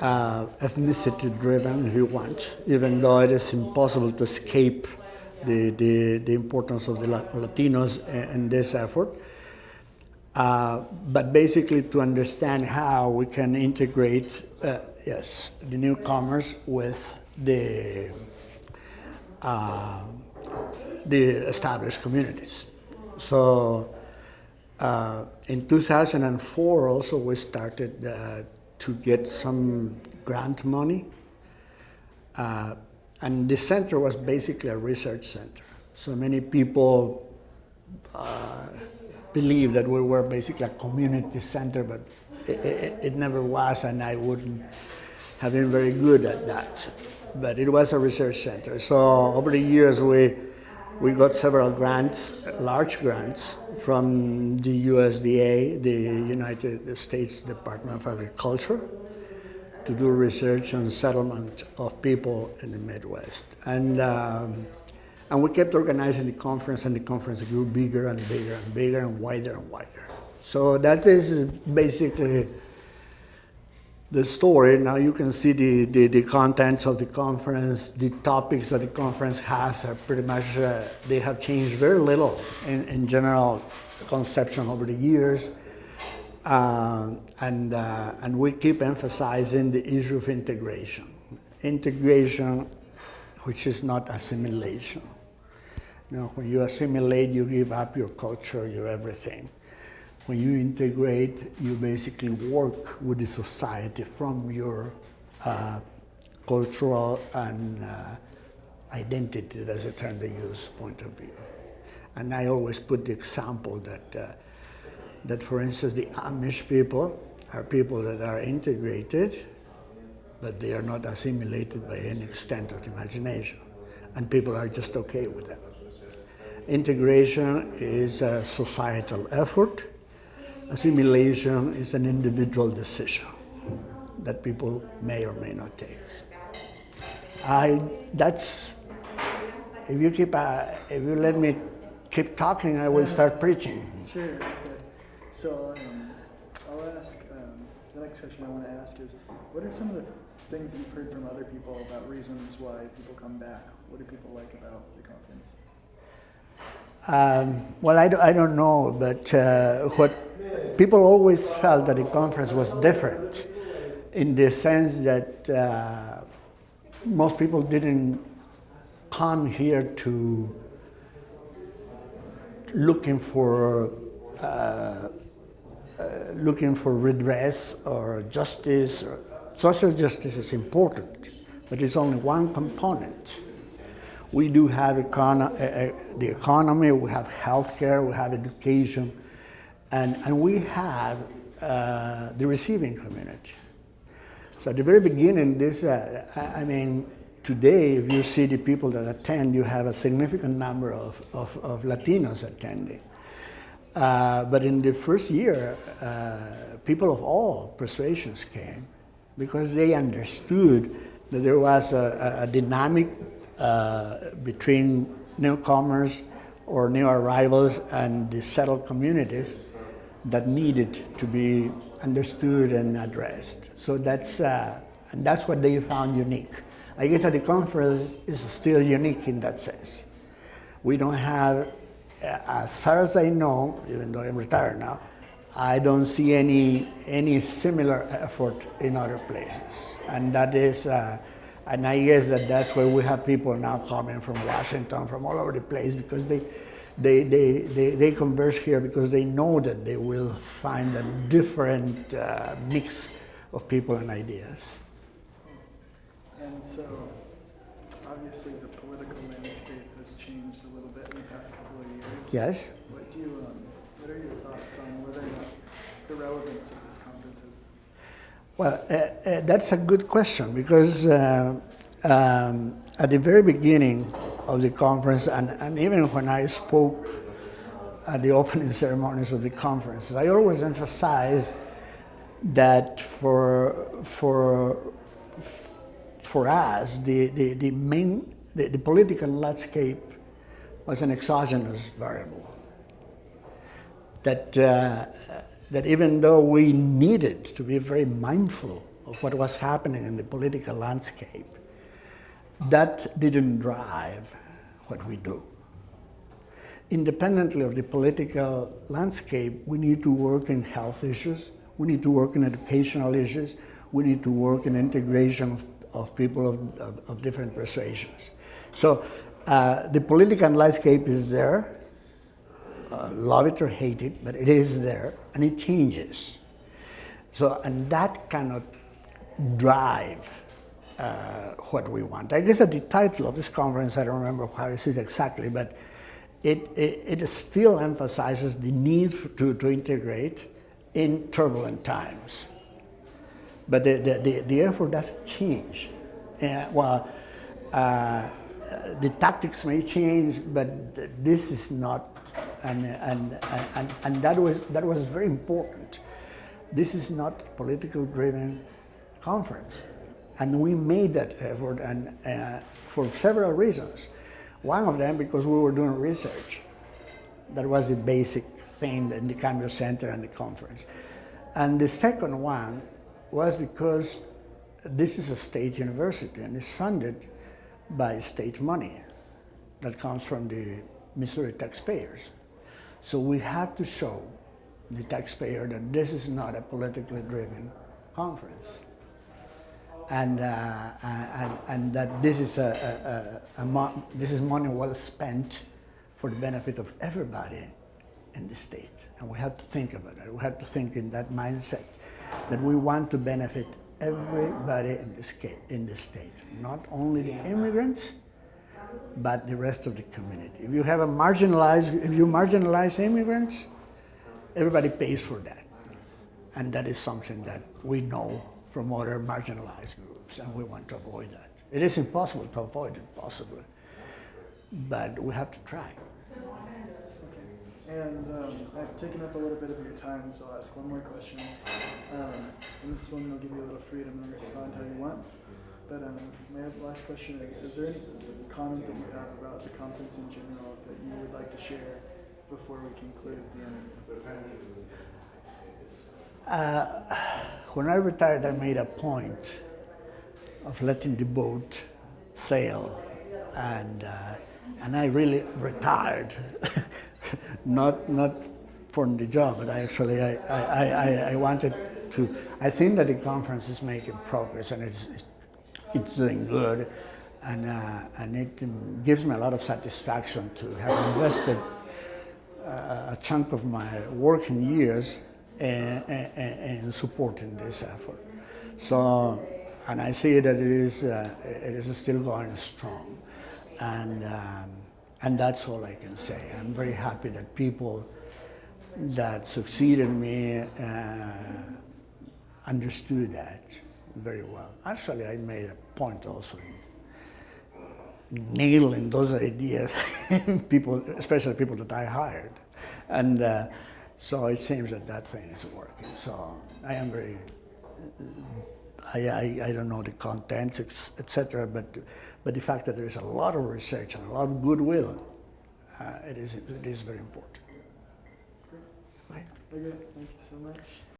ethnicity-driven, if you want, even though it is impossible to escape the importance of the Latinos in this effort. But basically to understand how we can integrate, the newcomers with the established communities. So in 2004 also we started to get some grant money. And the center was basically a research center. So many people believe that we were basically a community center, but it never was, and I wouldn't have been very good at that. But it was a research center. So over the years, we got several grants, large grants, from the USDA, the United States Department of Agriculture, to do research on settlement of people in the Midwest. And we kept organizing the conference, and the conference grew bigger and bigger and bigger and wider and wider. So that is basically the story. Now you can see the contents of the conference, the topics that the conference has are pretty much, they have changed very little in general conception over the years. And we keep emphasizing the issue of integration. Integration, which is not assimilation. You know, when you assimilate, you give up your culture, your everything. When you integrate, you basically work with the society from your cultural and identity, that's a term they use, point of view. And I always put the example that for instance, the Amish people are people that are integrated, but they are not assimilated by any extent of imagination. And people are just okay with them. Integration is a societal effort. Assimilation is an individual decision that people may or may not take. If you let me keep talking, I will start preaching. Sure. Okay. So I'll ask. The next question I want to ask is, what are some of the things that you've heard from other people about reasons why people come back? What do people like about the conference? Well, I don't know, but what people always felt that the conference was different in the sense that most people didn't come here to looking for redress or justice. Social justice is important, but it's only one component. We do have the economy, we have healthcare, we have education, and we have the receiving community. So at the very beginning, today, if you see the people that attend, you have a significant number of Latinos attending. But in the first year, people of all persuasions came because they understood that there was a dynamic between newcomers or new arrivals and the settled communities that needed to be understood and addressed. So that's what they found unique. I guess that the conference is still unique in that sense. We don't have, as far as I know, even though I'm retired now, I don't see any similar effort in other places. And that is, and I guess that's why we have people now coming from Washington, from all over the place, because they converge here because they know that they will find a different mix of people and ideas. And so, obviously, the political landscape has changed a little bit in the past couple of years. Yes. What are your thoughts on whether or not the relevance of this conference is? Well, that's a good question because at the very beginning of the conference, and even when I spoke at the opening ceremonies of the conference, I always emphasize that for us, the political landscape was an exogenous variable. That even though we needed to be very mindful of what was happening in the political landscape, that didn't drive what we do. Independently of the political landscape, we need to work in health issues, we need to work in educational issues, we need to work in integration of people of different persuasions. So the political landscape is there, love it or hate it, but it is there, and it changes. So, and that cannot drive what we want. I guess at the title of this conference, I don't remember how it is exactly, but it still emphasizes the need to integrate in turbulent times. But the effort doesn't change. The tactics may change, but this is not, and that was very important. This is not a political driven conference. And we made that effort, and for several reasons. One of them, because we were doing research. That was the basic thing in the Cambio Center and the conference. And the second one was because this is a state university and it's funded by state money that comes from the Missouri taxpayers. So we have to show the taxpayer that this is not a politically driven conference. And that this is this is money well spent for the benefit of everybody in the state. And we have to think about it. We have to think in that mindset that we want to benefit everybody in the state, not only the immigrants, but the rest of the community. If you marginalize immigrants, everybody pays for that. And that is something that we know from other marginalized groups, and we want to avoid that. It is impossible to avoid it, possibly, but we have to try. Okay. And I've taken up a little bit of your time, so I'll ask one more question. And this one will give you a little freedom to respond how you want. But my last question is there any comment that you have about the conference in general that you would like to share before we conclude the interview? When I retired, I made a point of letting the boat sail, and I really retired, not from the job, but I wanted to. I think that the conference is making progress, and it's doing good, and it gives me a lot of satisfaction to have invested a chunk of my working years in supporting this effort. So, and I see that it is still going strong, and that's all I can say. I'm very happy that people that succeeded me understood that very well. Actually, I made a point also in nailing those ideas, people, especially people that I hired, and. So it seems that thing is working. So I am very, I don't know the contents, etc. But the fact that there is a lot of research and a lot of goodwill, it is very important. Great. Okay, thank you so much.